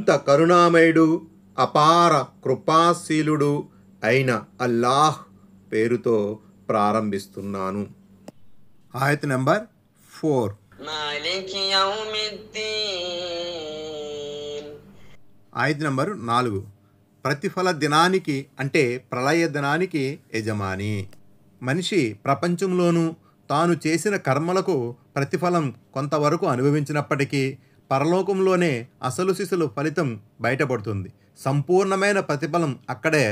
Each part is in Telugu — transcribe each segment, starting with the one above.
అనంత కరుణామయుడు అపార కృపాశీలుడు అయిన అల్లాహ్ పేరుతో ప్రారంభిస్తున్నాను. ఆయత్ నంబర్ 4. మాలికి యౌమిద్దీన్. ఆయత్ నంబర్ 4. ప్రతిఫల దినానికి అంటే ప్రళయ దినానికి యజమాని. మనిషి ప్రపంచంలోనూ తాను చేసిన కర్మలకు ప్రతిఫలం కొంతవరకు అనుభవించినప్పటికీ పరలోకంలోనే అసలు సిసలు ఫలితం బయటపడుతుంది. సంపూర్ణమైన ప్రతిఫలం అక్కడే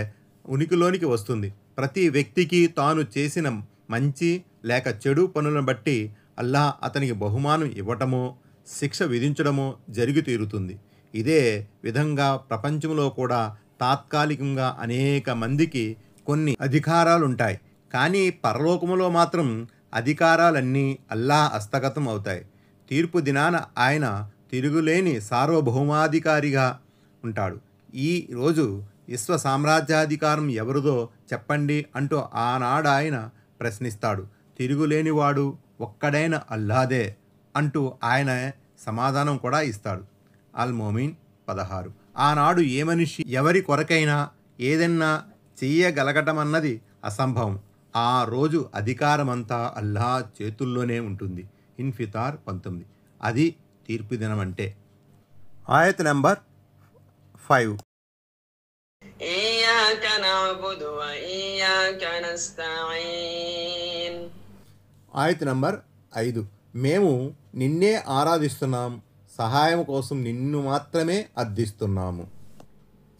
ఉనికిలోనికి వస్తుంది. ప్రతి వ్యక్తికి తాను చేసిన మంచి లేక చెడు పనులను బట్టి అల్లాహ్ అతనికి బహుమానం ఇవ్వటమో శిక్ష విధించడమో జరిగి తీరుతుంది. ఇదే విధంగా ప్రపంచంలో కూడా తాత్కాలికంగా అనేక మందికి కొన్ని అధికారాలుంటాయి. కానీ పరలోకములో మాత్రం అధికారాలన్నీ అల్లాహ్ హస్తగతం అవుతాయి. తీర్పు దినాన ఆయన తిరుగులేని సార్వభౌమాధికారిగా ఉంటాడు. ఈ రోజు విశ్వ సామ్రాజ్యాధికారం ఎవరిదో చెప్పండి అంటూ ఆనాడు ఆయన ప్రశ్నిస్తాడు. తిరుగులేనివాడు ఒక్కడైన అల్లాదే అంటూ ఆయన సమాధానం కూడా ఇస్తాడు. అల్ మోమిన్ 16. ఆనాడు ఏ మనిషి ఎవరి కొరకైనా ఏదైనా చెయ్యగలగటమన్నది అసంభవం. ఆ రోజు అధికారమంతా అల్లాహ్ చేతుల్లోనే ఉంటుంది. ఇన్ఫితార్ 19. అది తీర్పు దినం అంటే. ఆయత్ నంబర్ 5. ఇయ్యాక నఅబుదు వ ఇయ్యాక నస్తഈన్. ఆయత్ నంబర్ 5. మేము నిన్నే ఆరాధిస్తున్నాం, సహాయం కోసం నిన్ను మాత్రమే అర్థిస్తున్నాము.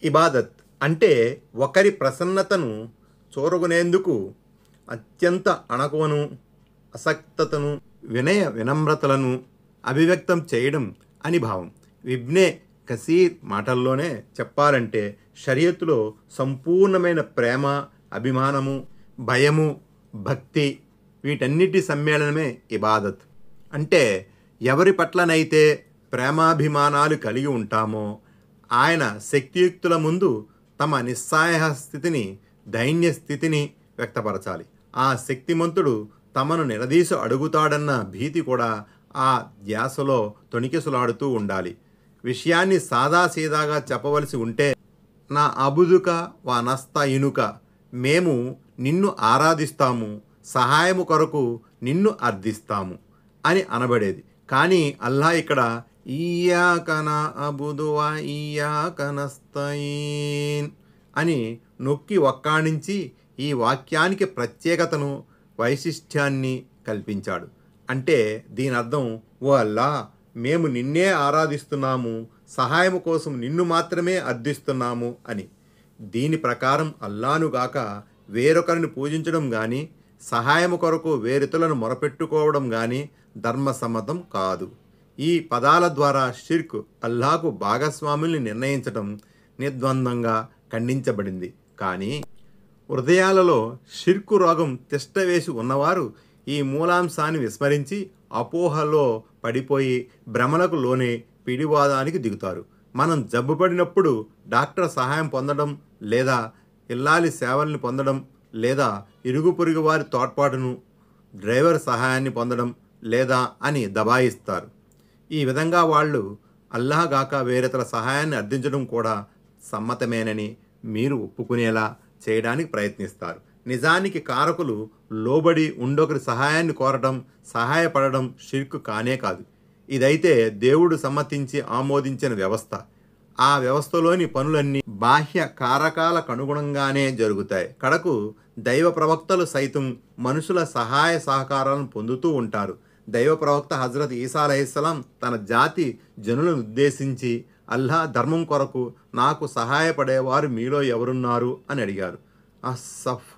ఇబాదత్ అంటే ఒకరి ప్రసన్నతను చూరగొనేందుకు అత్యంత అణకువను అసక్తతను వినయ వినమ్రతలను అభివ్యక్తం చేయడం అని భావం. ఇబ్నే కసీర్ మాటల్లోనే చెప్పాలంటే షరియతులో సంపూర్ణమైన ప్రేమ, అభిమానము, భయము, భక్తి వీటన్నిటి సమ్మేళనమే ఇబాదత్. అంటే ఎవరి పట్లనైతే ప్రేమాభిమానాలు కలిగి ఉంటామో ఆయన శక్తియుక్తుల ముందు తమ నిస్సహాయ స్థితిని, దైన్య స్థితిని వ్యక్తపరచాలి. ఆ శక్తిమంతుడు తమను నిలదీసి అడుగుతాడన్న భీతి కూడా ఆ ధ్యాసలో తొణికిసలాడుతూ ఉండాలి. విషయాన్ని సాదాసీదాగా చెప్పవలసి ఉంటే నా అబుదుక వా నస్తా ఇనుక, మేము నిన్ను ఆరాధిస్తాము, సహాయము కొరకు నిన్ను అర్థిస్తాము అని అనబడేది. కానీ అల్లాహ్ ఇక్కడ ఇయ్యాక నఅబుదు వ ఇయ్యాక నస్తఈన్ అని నొక్కి ఒక్కాణించి ఈ వాక్యానికి ప్రత్యేకతను, వైశిష్ట్యాన్ని కల్పించాడు. అంటే దీని అర్థం, ఓ అల్లాహ్, మేము నిన్నే ఆరాధిస్తున్నాము, సహాయం కోసం నిన్ను మాత్రమే అర్థిస్తున్నాము అని. దీని ప్రకారం అల్లానుగాక వేరొకరిని పూజించడం కానీ సహాయము కొరకు వేరితులను మొరపెట్టుకోవడం కానీ ధర్మసమ్మతం కాదు. ఈ పదాల ద్వారా షిర్క్, అల్లాహకు భాగస్వాముల్ని నిర్ణయించడం నిర్ద్వందంగా ఖండించబడింది. కానీ హృదయాలలో షిర్కు రోగం తిష్టవేసి ఉన్నవారు ఈ మూలాంశాన్ని విస్మరించి అపోహలో పడిపోయి భ్రమలకు లోనే పిడివాదానికి దిగుతారు. మనం జబ్బుపడినప్పుడు డాక్టర్ సహాయం పొందడం లేదా ఇల్లాలి సేవల్ని పొందడం లేదా ఇరుగు పొరుగు వారి తోడ్పాటును, డ్రైవర్ సహాయాన్ని పొందడం లేదా అని దబాయిస్తారు. ఈ విధంగా వాళ్ళు అల్లాహగాక వేరేతర సహాయాన్ని అర్థించడం కూడా సమ్మతమేనని మీరు ఒప్పుకునేలా చేయడానికి ప్రయత్నిస్తారు. నిజానికి కారకులు లోబడి ఉండొకరి సహాయాన్ని కోరటం, సహాయపడడం షిర్కు కానే కాదు. ఇదైతే దేవుడు సమ్మతించి ఆమోదించిన వ్యవస్థ. ఆ వ్యవస్థలోని పనులన్నీ బాహ్య కారకాలకు అనుగుణంగానే జరుగుతాయి. కడకు దైవ ప్రవక్తలు సైతం మనుషుల సహాయ సహకారాలను పొందుతూ ఉంటారు. దైవ ప్రవక్త హజరత్ ఈసా అలైహిస్సలాం తన జాతి జనులను ఉద్దేశించి అల్లాహ్ ధర్మం కొరకు నాకు సహాయపడేవారు మీలో ఎవరున్నారు అని అడిగారు. అస్సఫ్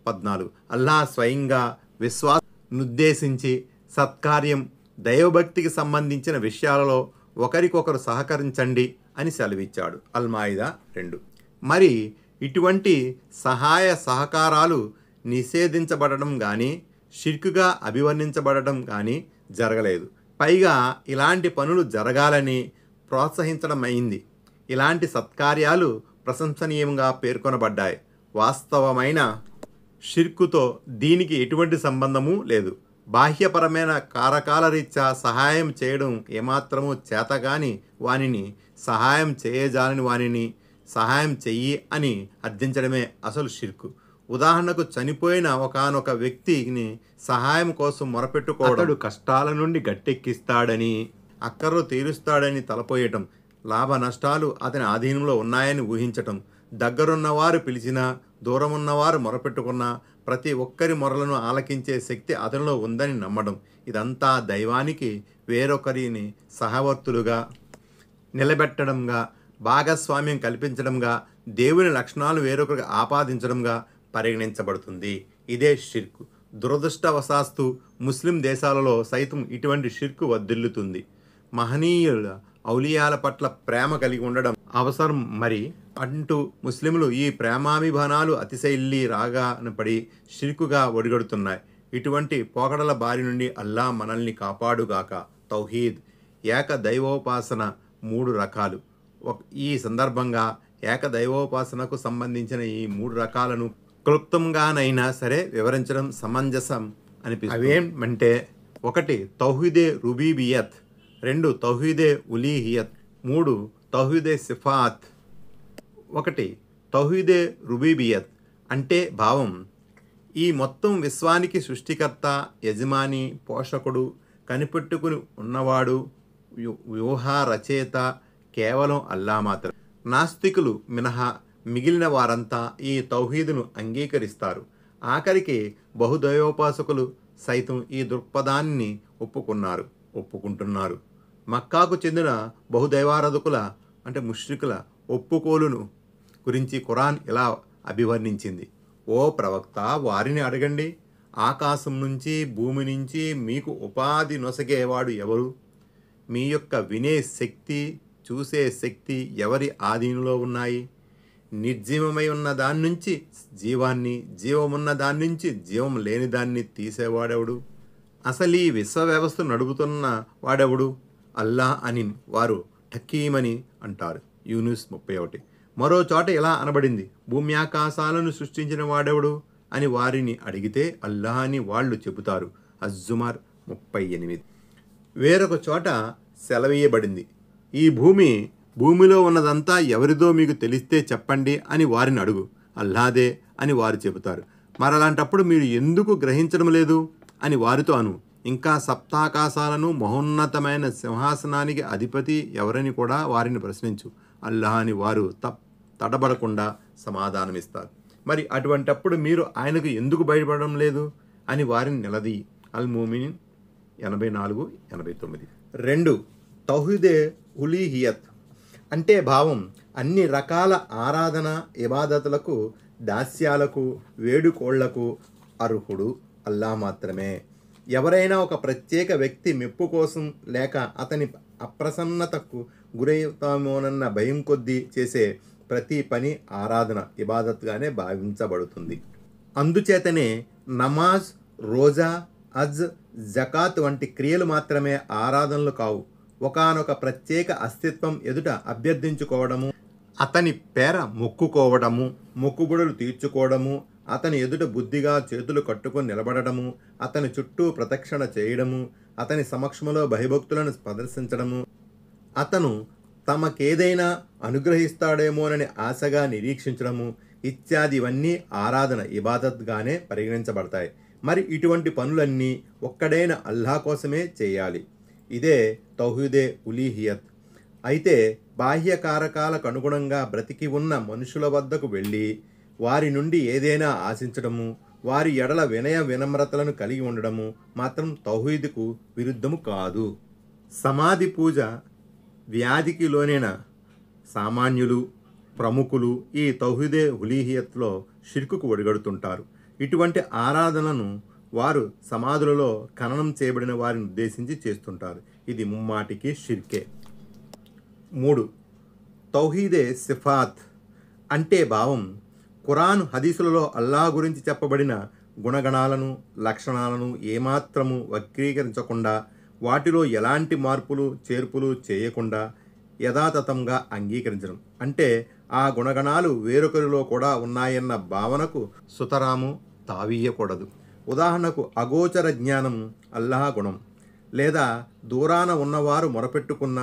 14. అల్లాహ్ స్వయంగా విశ్వాసునుద్దేశించి సత్కార్యం, దైవభక్తికి సంబంధించిన విషయాలలో ఒకరికొకరు సహకరించండి అని సెలవిచ్చాడు. అల్-మాయిదా 2. మరి ఇటువంటి సహాయ సహకారాలు నిషేధించబడడం కానీ షిర్కుగా అభివర్ణించబడడం కానీ జరగలేదు. పైగా ఇలాంటి పనులు జరగాలని ప్రోత్సహించడమైంది. ఇలాంటి సత్కార్యాలు ప్రశంసనీయంగా పేర్కొనబడ్డాయి. వాస్తవమైన షిర్కుతో దీనికి ఎటువంటి సంబంధము లేదు. బాహ్యపరమైన కారకాల రీత్యా సహాయం చేయడం ఏమాత్రమూ చేతగాని వానిని సహాయం చేయజాలని వానిని సహాయం చెయ్యి అని అర్థించడమే అసలు షిర్కు. ఉదాహరణకు చనిపోయిన ఒకానొక వ్యక్తిని సహాయం కోసం మొరపెట్టుకోవడం, అతడు కష్టాల నుండి గట్టెక్కిస్తాడని, అక్కర్లు తీరుస్తాడని తలపోయటం, లాభ నష్టాలు అతని ఆధీనంలో ఉన్నాయని ఊహించటం, దగ్గరున్నవారు పిలిచినా దూరమున్నవారు మొరపెట్టుకున్నా ప్రతి ఒక్కరి మొరలను ఆలకించే శక్తి అతనిలో ఉందని నమ్మడం, ఇదంతా దైవానికి వేరొకరిని సహవర్తులుగా నిలబెట్టడంగా, భాగస్వామ్యం కల్పించడంగా, దేవుని లక్షణాలు వేరొకరికి ఆపాదించడంగా పరిగణించబడుతుంది. ఇదే షిర్కు. దురదృష్టవశాత్తు ముస్లిం దేశాలలో సైతం ఇటువంటి షిర్కు వర్ధిల్లుతుంది. మహనీయుల ఔలియాల పట్ల ప్రేమ కలిగి ఉండడం అవసరం మరి అంటూ ముస్లింలు ఈ ప్రేమాభిమానాలు అతిశైలి రాగాన పడి షిర్కుగా ఒడిగడుతున్నాయి. ఇటువంటి పోకడల బారి నుండి అల్లా మనల్ని కాపాడుగాక. తౌహీద్, ఏక దైవోపాసన 3 రకాలు. ఈ సందర్భంగా ఏకదైవోపాసనకు సంబంధించిన ఈ 3 రకాలను క్లుప్తంగానైనా సరే వివరించడం సమంజసం అనిపిస్తుంది. అవేంటంటే 1 తౌహీదే రుబూబియత్, 2 తౌహీదే ఉలీహియత్, 3 తౌహీదే సిఫాత్. 1 తౌహీదే రుబూబియత్ అంటే భావం, ఈ మొత్తం విశ్వానికి సృష్టికర్త, యజమాని, పోషకుడు, కనిపెట్టుకుని ఉన్నవాడు, వ్యూహ రచయిత కేవలం అల్లా మాత్రం. నాస్తికులు మినహా మిగిలిన వారంతా ఈ తౌహీదును అంగీకరిస్తారు. ఆఖరికి బహుదైవోపాసకులు సైతం ఈ దృక్పథాన్ని ఒప్పుకుంటున్నారు. మక్కాకు చెందిన బహుదైవారాధకుల అంటే ముష్రికుల ఒప్పుకోలును గురించి ఖురాన్ ఇలా అభివర్ణించింది: ఓ ప్రవక్త, వారిని అడగండి, ఆకాశం నుంచి భూమి నుంచి మీకు ఉపాధి నొసగేవాడు ఎవరు? మీ యొక్క వినే శక్తి, చూసే శక్తి ఎవరి ఆధీనంలో ఉన్నాయి? నిర్జీవమై ఉన్న దాని నుంచి జీవాన్ని, జీవమున్న దాని నుంచి జీవం లేని దాన్ని తీసేవాడెవడు? అసలు ఈ విశ్వ వ్యవస్థ నడుపుతున్న వాడెవడు? అల్లా అని వారు ఠకీమని అంటారు. యూనుస్ 31. మరో చోట ఇలా అనబడింది: భూమి ఆకాశాలను సృష్టించిన వాడెవడు అని వారిని అడిగితే అల్లా అని వాళ్ళు చెబుతారు. అజ్జుమర్ 38. వేరొక చోట సెలవీయబడింది: ఈ భూమిలో ఉన్నదంతా ఎవరిదో మీకు తెలిస్తే చెప్పండి అని వారిని అడుగు, అల్లాదే అని వారు చెబుతారు. మరలాంటప్పుడు మీరు ఎందుకు గ్రహించడం లేదు అని వారితో అను. ఇంకా సప్తాకాశాలను, మహోన్నతమైన సింహాసనానికి అధిపతి ఎవరని కూడా వారిని ప్రశ్నించు, అల్లా అని వారు తడబడకుండా సమాధానమిస్తారు. మరి అటువంటప్పుడు మీరు ఆయనకు ఎందుకు భయపడడం లేదు అని వారిని నిలదీ. అల్-ముమిన్ 84-89. 2 తౌహీదే ఉలీహియత్ అంటే భావం, అన్ని రకాల ఆరాధన ఇబాదతులకు, దాస్యాలకు, వేడుకోళ్లకు అర్హుడు అల్లా మాత్రమే. ఎవరైనా ఒక ప్రత్యేక వ్యక్తి మెప్పు కోసం లేక అతని అప్రసన్నతకు గురవుతామోనన్న భయం కొద్దీ చేసే ప్రతి పని ఆరాధన, ఇబాదత్గానే భావించబడుతుంది. అందుచేతనే నమాజ్, రోజా, హజ్, జకాత్ వంటి క్రియలు మాత్రమే ఆరాధనలు కావు. ఒకానొక ప్రత్యేక అస్తిత్వం ఎదుట అభ్యర్థించుకోవడము, అతని పేర మొక్కుకోవడము, మొక్కుబడులు తీర్చుకోవడము, అతని ఎదుట బుద్ధిగా చేతులు కట్టుకొని నిలబడము, అతని చుట్టూ ప్రదక్షిణ చేయడము, అతని సమక్షంలో భయభక్తులను ప్రదర్శించడము, అతను తమకేదైనా అనుగ్రహిస్తాడేమోనని ఆశగా నిరీక్షించడము ఇత్యాదివన్నీ ఆరాధన, ఇబాదత్గానే పరిగణించబడతాయి. మరి ఇటువంటి పనులన్నీ ఒక్కడైన అల్లా కోసమే చేయాలి. ఇదే తౌహీదే ఉలీహియత్. అయితే బాహ్య కారకాలకు అనుగుణంగా బ్రతికి ఉన్న మనుషుల వద్దకు వెళ్ళి వారి నుండి ఏదైనా ఆశించడము, వారి ఎడల వినయ వినమ్రతలను కలిగి ఉండడము మాత్రం తౌహీదుకు విరుద్ధము కాదు. సమాధి పూజ వ్యాధికి లోనైన సామాన్యులు, ప్రముఖులు ఈ తౌహీదే ఉలీహియత్లో షిర్కుకు ఒడిగడుతుంటారు. ఇటువంటి ఆరాధనలను వారు సమాధులలో ఖననం చేయబడిన వారిని ఉద్దేశించి చేస్తుంటారు. ఇది ముమ్మాటికి షిర్కే. 3 తౌహీదే సిఫాత్ అంటే భావం, ఖురాన్, హదీసులలో అల్లా గురించి చెప్పబడిన గుణగణాలను, లక్షణాలను ఏమాత్రము వక్రీకరించకుండా, వాటిలో ఎలాంటి మార్పులు చేర్పులు చేయకుండా యథాతథంగా అంగీకరించడం. అంటే ఆ గుణగణాలు వేరొకరిలో కూడా ఉన్నాయన్న భావనకు సుతరాము తావీయకూడదు. ఉదాహరణకు అగోచర జ్ఞానం అల్లాహ్ గుణం, లేదా దూరాన ఉన్నవారు మొరపెట్టుకున్న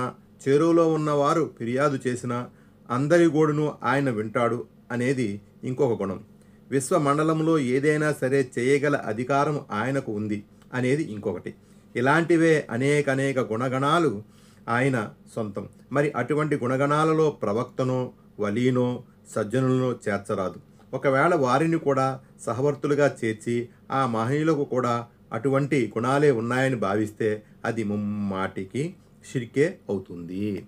చెరువులో ఉన్నవారు ఫిర్యాదు చేసినా అందరి గోడును ఆయన వింటాడు అనేది ఇంకొక గుణం. విశ్వమండలంలో ఏదైనా సరే చేయగల అధికారం ఆయనకు ఉంది అనేది ఇంకొకటి. ఇలాంటివే అనేక గుణగణాలు ఆయన సొంతం. మరి అటువంటి గుణగణాలలో ప్రవక్తనో వలీనో సజ్జనులను చేర్చరాదు. ఒకవేళ వారిని కూడా సహవర్తులుగా చేర్చి ఆ మహనీయులకు కూడా అటువంటి గుణాలే ఉన్నాయని భావిస్తే అది ముమ్మాటికి షిర్కే అవుతుంది.